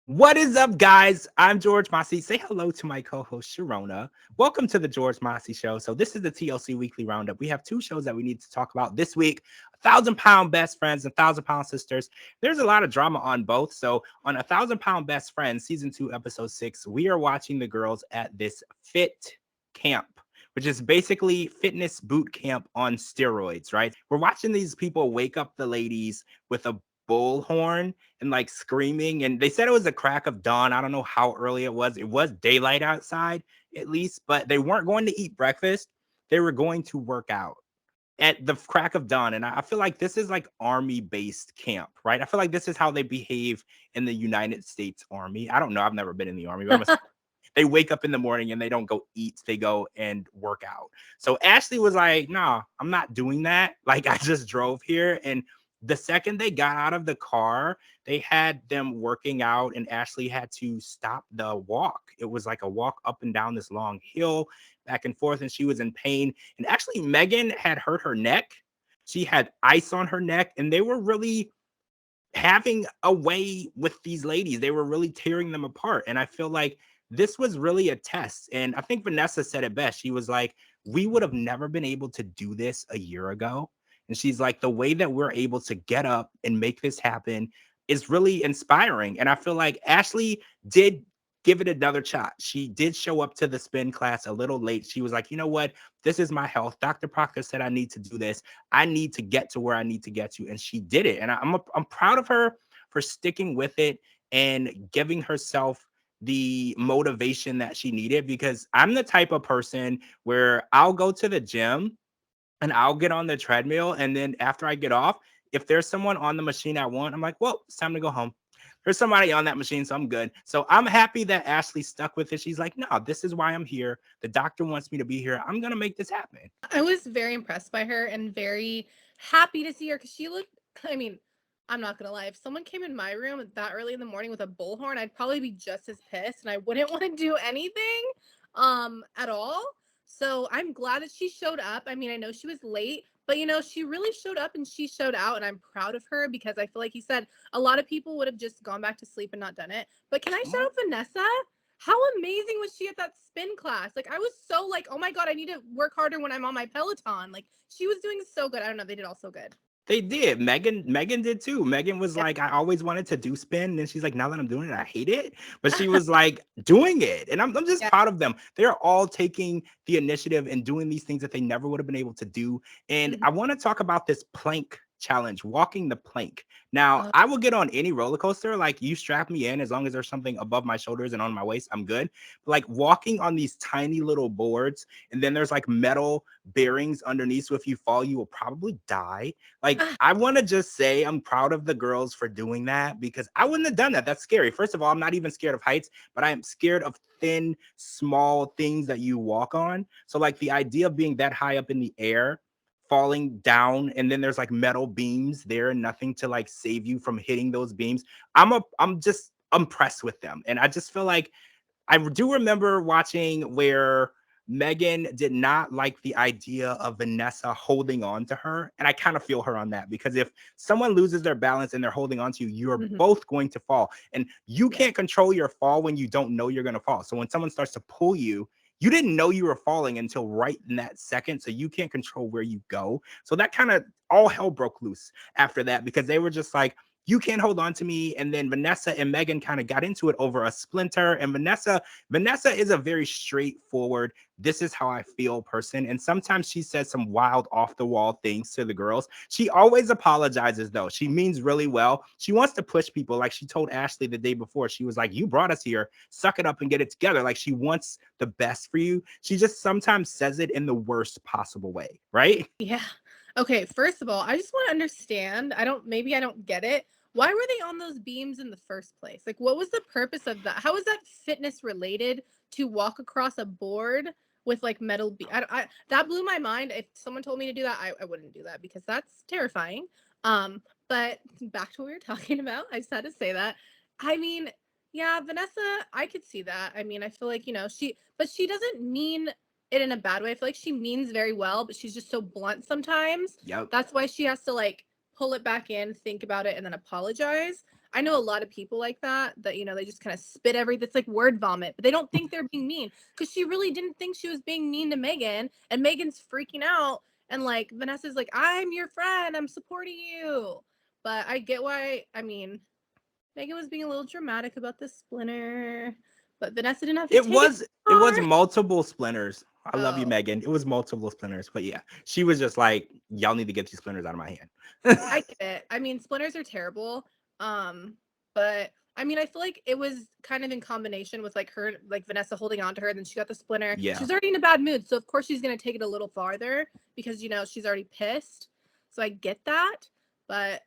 What is up, guys? I'm George Mossey. Say hello to my co-host Cherona. Welcome to the George Mossey Show. So this is the TLC Weekly Roundup. We have two shows that we need to talk about this week: 1,000 Pound Best Friends and 1,000 Pound Sisters. There's a lot of drama on both. So on 1,000 Pound Best Friends, season 2, episode 6, we are watching the girls at this fit camp, which is basically fitness boot camp on steroids, right? We're watching these people wake up the ladies with a bullhorn and like screaming. And they said it was the crack of dawn. I don't know how early it was. It was daylight outside at least, but they weren't going to eat breakfast. They were going to work out at the crack of dawn. And I feel like this is like army based camp, right? I feel like this is how they behave in the United States Army. I don't know. I've never been in the army, but they wake up in the morning and they don't go eat, they go and work out. So Ashley was like, nah, I'm not doing that. Like, I just drove here. And the second they got out of the car, they had them working out, and Ashley had to stop the walk. It was like a walk up and down this long hill, back and forth, and she was in pain. And actually, Megan had hurt her neck. She had ice on her neck, and they were really having a way with these ladies. They were really tearing them apart. And I feel like this was really a test. And I think Vanessa said it best. She was like, we would have never been able to do this a year ago. And she's like, the way that we're able to get up and make this happen is really inspiring. And I feel like Ashley did give it another shot. She did show up to the spin class a little late. She was like, you know what? This is my health. Dr. Proctor said I need to do this. I need to get to where I need to get to. And she did it. And I'm proud of her for sticking with it and giving herself the motivation that she needed, because I'm the type of person where I'll go to the gym and I'll get on the treadmill. And then after I get off, if there's someone on the machine I want, I'm like, well, it's time to go home. There's somebody on that machine, so I'm good. So I'm happy that Ashley stuck with it. She's like, no, this is why I'm here. The doctor wants me to be here. I'm going to make this happen. I was very impressed by her and very happy to see her because she looked, I mean, I'm not gonna lie. If someone came in my room that early in the morning with a bullhorn, I'd probably be just as pissed and I wouldn't want to do anything at all. So I'm glad that she showed up. I mean, I know she was late, but she really showed up and she showed out, and I'm proud of her because I feel like you said a lot of people would have just gone back to sleep and not done it. But can I shout out Vanessa? How amazing was she at that spin class? Like, I was so like, oh my God, I need to work harder when I'm on my Peloton. Like, she was doing so good. I don't know, they did all so good. They did. Megan did too. Megan was Yeah. like, I always wanted to do spin. And then she's like, now that I'm doing it, I hate it. But she was like doing it. And I'm just Yeah. proud of them. They're all taking the initiative and doing these things that they never would have been able to do. And Mhm. I want to talk about this plank challenge, walking the plank. Now, Uh, I will get on any roller coaster. Like, you strap me in, as long as there's something above my shoulders and on my waist, I'm good. But like walking on these tiny little boards, and then there's like metal bearings underneath. So if you fall, you will probably die. Like, ah, I want to just say I'm proud of the girls for doing that, because I wouldn't have done that. That's scary. First of all, I'm not even scared of heights, but I am scared of thin, small things that you walk on. So, like, the idea of being that high up in the air, falling down, and then there's like metal beams there and nothing to like save you from hitting those beams. I'm just impressed with them. And I just feel like I do remember watching where Megan did not like the idea of Vanessa holding on to her. And I kind of feel her on that, because if someone loses their balance and they're holding on to you, you're mhm. both going to fall. And you Yeah. can't control your fall when you don't know you're going to fall. So when someone starts to pull you, you didn't know you were falling until right in that second. So you can't control where you go. So that kind of all hell broke loose after that, because they were just like, you can't hold on to me. And then Vanessa and Megan kind of got into it over a splinter. And Vanessa is a very straightforward, this is how I feel person. And sometimes she says some wild off the wall things to the girls. She always apologizes though. She means really well. She wants to push people. Like, she told Ashley the day before, she was like, you brought us here, suck it up and get it together. Like, she wants the best for you. She just sometimes says it in the worst possible way, right? Yeah. Okay, first of all, I just want to understand. Maybe I don't get it. Why were they on those beams in the first place? Like, what was the purpose of that? How is that fitness related to walk across a board with like metal that blew my mind. If someone told me to do that, I wouldn't do that because that's terrifying. But back to what we were talking about, I just had to say that. I mean, yeah, Vanessa, I could see that. I mean, I feel like, but she doesn't mean it in a bad way. I feel like she means very well, but she's just so blunt sometimes. Yep. That's why she has to like pull it back in, think about it, and then apologize. I know a lot of people like that, you know, they just kind of spit everything. It's like word vomit, but they don't think they're being mean, because she really didn't think she was being mean to Megan, and Megan's freaking out. And like Vanessa's like, I'm your friend, I'm supporting you. But I get why, I mean, Megan was being a little dramatic about the splinter, but Vanessa didn't have to It take it was too it was far. multiple splinters. I love you, Oh, Megan. It was multiple splinters, but yeah, she was just like, y'all need to get these splinters out of my hand. I get it. I mean, splinters are terrible. But I mean, I feel like it was kind of in combination with like her, like Vanessa holding on to her, and then she got the splinter. Yeah. She's already in a bad mood, so of course she's gonna take it a little farther because you know she's already pissed. So I get that, but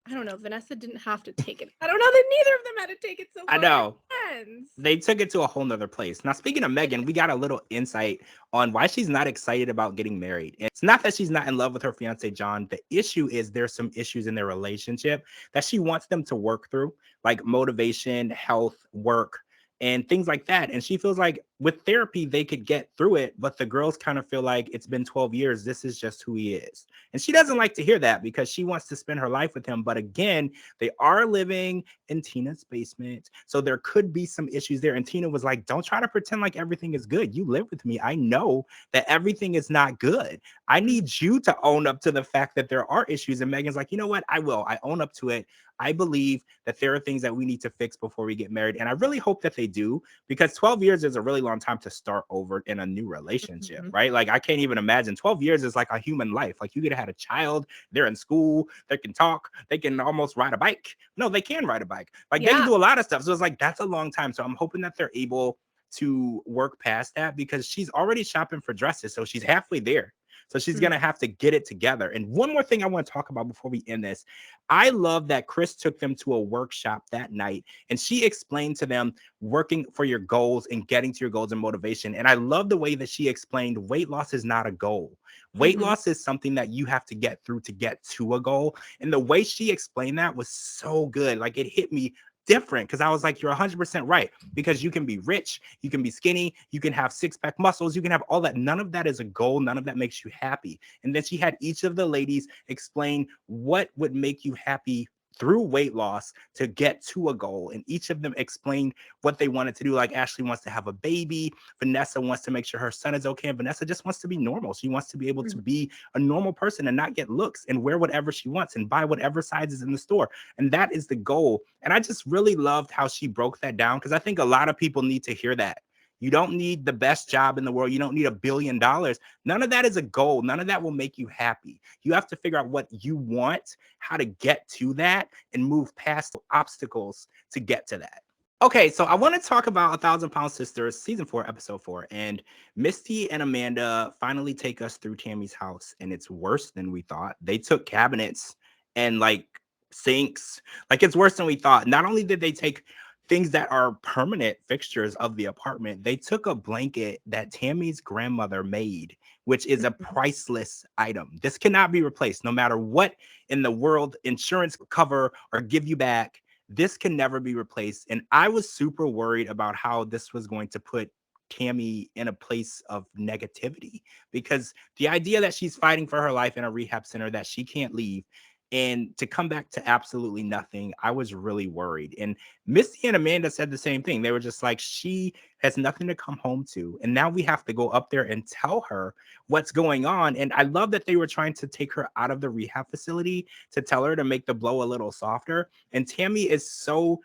I don't know. Vanessa didn't have to take it. I don't know that neither of them had to take it so I far. They're know. friends. They took it to a whole nother place. Now, speaking of Megan, we got a little insight on why she's not excited about getting married. It's not that she's not in love with her fiance, John. The issue is there's some issues in their relationship that she wants them to work through, like motivation, health, work, and things like that. And she feels like with therapy, they could get through it. But the girls kind of feel like it's been 12 years. This is just who he is. And she doesn't like to hear that because she wants to spend her life with him. But again, they are living in Tina's basement. So there could be some issues there. And Tina was like, don't try to pretend like everything is good. You live with me. I know that everything is not good. I need you to own up to the fact that there are issues. And Megan's like, you know what? I will. I own up to it. I believe that there are things that we need to fix before we get married. And I really hope that they do, because 12 years is a really long time to start over in a new relationship, right? Like, I can't even imagine 12 years is like a human life. Like, you could have had a child, they're in school, they can talk, they can almost ride a bike. No, they can ride a bike. Like, they can do a lot of stuff. So it's like, that's a long time. So I'm hoping that they're able to work past that, because she's already shopping for dresses. So she's halfway there. So she's going to have to get it together. And one more thing I want to talk about before we end this. I love that Chris took them to a workshop that night, and she explained to them working for your goals and getting to your goals and motivation. And I love the way that she explained weight loss is not a goal. Weight loss is something that you have to get through to get to a goal. And the way she explained that was so good. Like, it hit me different, because I was like, you're 100% right, because you can be rich, you can be skinny, you can have six-pack muscles, you can have all that. None of that is a goal. None of that makes you happy. And then she had each of the ladies explain what would make you happy through weight loss to get to a goal. And each of them explained what they wanted to do. Like, Ashley wants to have a baby. Vanessa wants to make sure her son is okay. And Vanessa just wants to be normal. She wants to be able to be a normal person and not get looks and wear whatever she wants and buy whatever sizes in the store. And that is the goal. And I just really loved how she broke that down, because I think a lot of people need to hear that. You don't need the best job in the world. You don't need $1 billion. None of that is a goal. None of that will make you happy. You have to figure out what you want, how to get to that, and move past obstacles to get to that. Okay, so I want to talk about 1,000 Pound Sisters, season 4, episode 4. And Misty and Amanda finally take us through Tammy's house, and it's worse than we thought. They took cabinets and like sinks. Like, it's worse than we thought. Not only did they take things that are permanent fixtures of the apartment, they took a blanket that Tammy's grandmother made, which is a priceless item. This cannot be replaced, no matter what in the world insurance cover or give you back. This can never be replaced. And I was super worried about how this was going to put Tammy in a place of negativity, because the idea that she's fighting for her life in a rehab center, that she can't leave, and to come back to absolutely nothing, I was really worried. And Misty and Amanda said the same thing. They were just like, she has nothing to come home to. And now we have to go up there and tell her what's going on. And I love that they were trying to take her out of the rehab facility to tell her to make the blow a little softer. And Tammy is so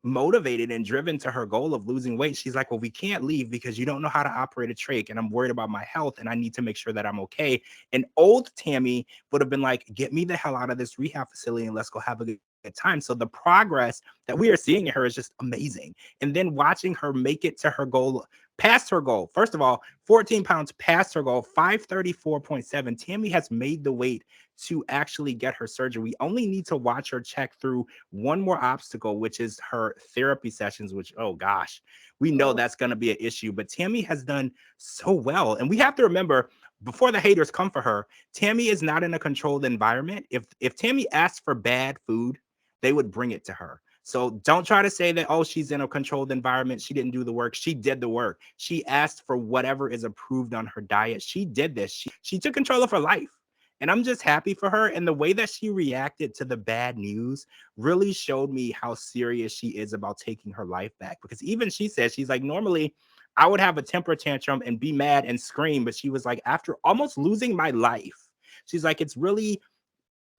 motivated and driven to her goal of losing weight. She's like, well, we can't leave because you don't know how to operate a trach, and I'm worried about my health, and I need to make sure that I'm okay. And old Tammy would have been like, get me the hell out of this rehab facility and let's go have a good time. So the progress that we are seeing in her is just amazing. And then watching her make it to her goal, past her goal. First of all, 14 pounds past her goal, 534.7. Tammy has made the weight to actually get her surgery. We only need to watch her check through one more obstacle, which is her therapy sessions, which, oh gosh, we know that's going to be an issue. But Tammy has done so well. And we have to remember, before the haters come for her, Tammy is not in a controlled environment. If Tammy asked for bad food, they would bring it to her. So don't try to say that, oh, she's in a controlled environment, she didn't do the work. She did the work. She asked for whatever is approved on her diet. She did this. She took control of her life. And I'm just happy for her. And the way that she reacted to the bad news really showed me how serious she is about taking her life back. Because even she said, she's like, normally I would have a temper tantrum and be mad and scream. But she was like, after almost losing my life, she's like, it's really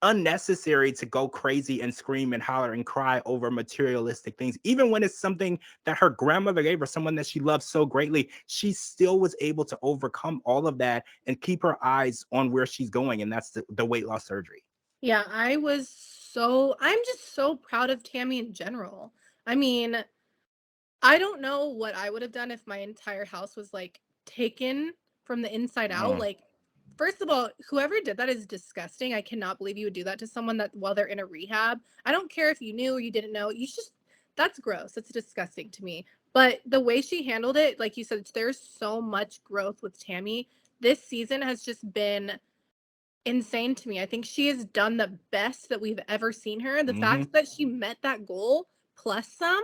unnecessary to go crazy and scream and holler and cry over materialistic things. Even when it's something that her grandmother gave her, someone that she loves so greatly, she still was able to overcome all of that and keep her eyes on where she's going. And that's the weight loss surgery. Yeah, I'm just so proud of Tammy in general. I mean, I don't know what I would have done if my entire house was like taken from the inside out. Mm, Like, first of all, whoever did that is disgusting. I cannot believe you would do that to someone that while they're in a rehab. I don't care if you knew or you didn't know. That's gross. That's disgusting to me. But the way she handled it, like you said, there's so much growth with Tammy. This season has just been insane to me. I think she has done the best that we've ever seen her. The hmm fact that she met that goal plus some,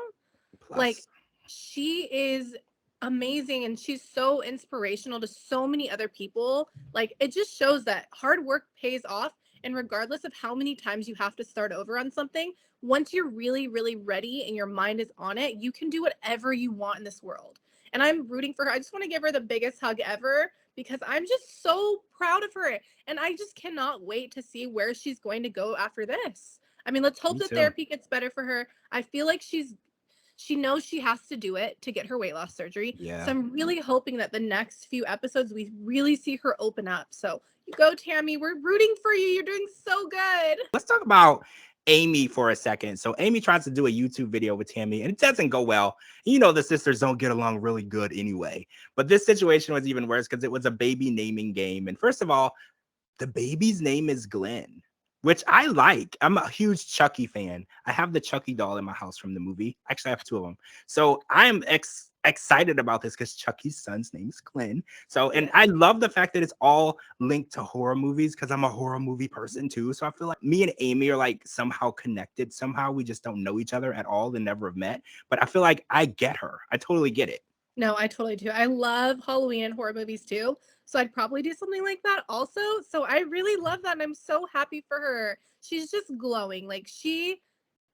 like, Plus, she is amazing and she's so inspirational to so many other people. Like, it just shows that hard work pays off. And regardless of how many times you have to start over on something, once you're really, really ready and your mind is on it, you can do whatever you want in this world. And I'm rooting for her. I just want to give her the biggest hug ever because I'm just so proud of her. And I just cannot wait to see where she's going to go after this. I mean, let's hope me that too. therapy gets better for her. I feel like she knows she has to do it to get her weight loss surgery. So Yeah. I'm really hoping that the next few episodes we really see her open up. So you go, Tammy. We're rooting for you. You're doing so good. Let's talk about Amy for a second. So Amy tries to do a YouTube video with Tammy and it doesn't go well. You know, the sisters don't get along really good anyway. But this situation was even worse because it was a baby naming game. And first of all, the baby's name is Glenn, which I like. I'm a huge Chucky fan. I have the Chucky doll in my house from the movie. Actually, I have two of them. So I'm excited about this because Chucky's son's name is Glenn. So, and Yeah. I love the fact that it's all linked to horror movies because I'm a horror movie person too. So I feel like me and Amy are like somehow connected. Somehow we just don't know each other at all and never have met. But I feel like I get her. I totally get it. No, I totally do. I love Halloween and horror movies too. So I'd probably do something like that also. So I really love that. And I'm so happy for her. She's just glowing. Like, she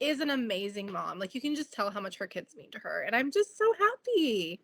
is an amazing mom. Like, you can just tell how much her kids mean to her. And I'm just so happy.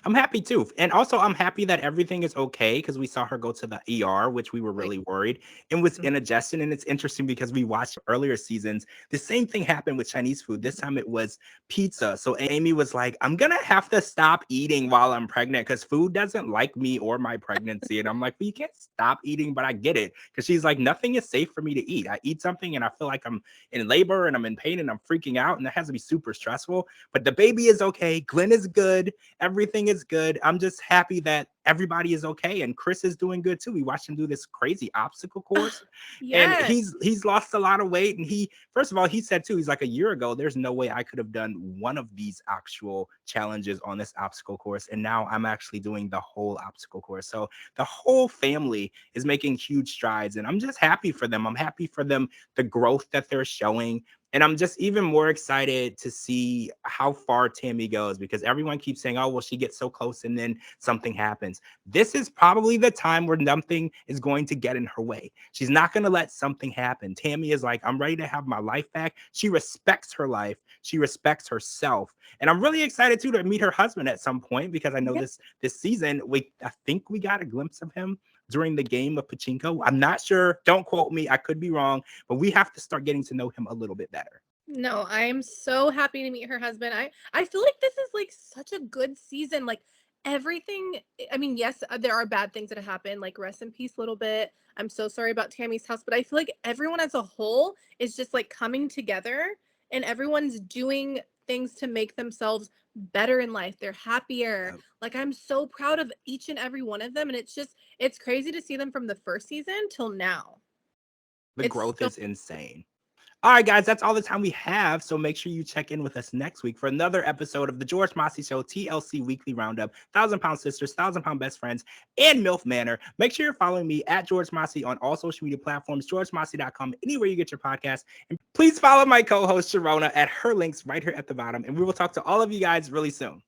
I'm happy too. And also, I'm happy that everything is okay because we saw her go to the ER, which we were Right. really worried and was indigestion. And it's interesting because we watched earlier seasons. The same thing happened with Chinese food. This time it was pizza. So Amy was like, I'm going to have to stop eating while I'm pregnant because food doesn't like me or my pregnancy. And I'm like, well, you can't stop eating, but I get it. Because she's like, nothing is safe for me to eat. I eat something and I feel like I'm in labor and I'm in pain and I'm freaking out. And that has to be super stressful. But the baby is okay. Glenn is good. Everything is good. I'm just happy that everybody is okay and Chris is doing good too. We watched him do this crazy obstacle course and Yes. he's lost a lot of weight and he first of all he said too he's like a year ago there's no way I could have done one of these actual challenges on this obstacle course and now I'm actually doing the whole obstacle course. So the whole family is making huge strides and I'm just happy for them. I'm happy for them the growth that they're showing. And I'm just even more excited to see how far Tammy goes because everyone keeps saying, oh, well, she gets so close and then something happens. This is probably the time where something is going to get in her way. She's not going to let something happen. Tammy is like, I'm ready to have my life back. She respects her life. She respects herself. And I'm really excited too to meet her husband at some point because I know Yeah. this season, I think we got a glimpse of him during the game of Pachinko. I'm not sure. Don't quote me. I could be wrong, but we have to start getting to know him a little bit better. No, I'm so happy to meet her husband. I feel like this is like such a good season. Like, everything, I mean, yes, there are bad things that have happened, like rest in peace a little bit. I'm so sorry about Tammy's house, but I feel like everyone as a whole is just like coming together and everyone's doing things to make themselves better in life. They're happier. Like, I'm so proud of each and every one of them and it's crazy to see them from the first season till now. The It's growth so is insane. All right, guys, that's all the time we have. So make sure you check in with us next week for another episode of the George Mossey Show TLC Weekly Roundup, 1,000 Pound Sisters, 1,000 Pound Best Friends, and MILF Manor. Make sure you're following me at George Mossey on all social media platforms, georgemossey.com, anywhere you get your podcast. And please follow my co-host, Cherona, at her links right here at the bottom. And we will talk to all of you guys really soon.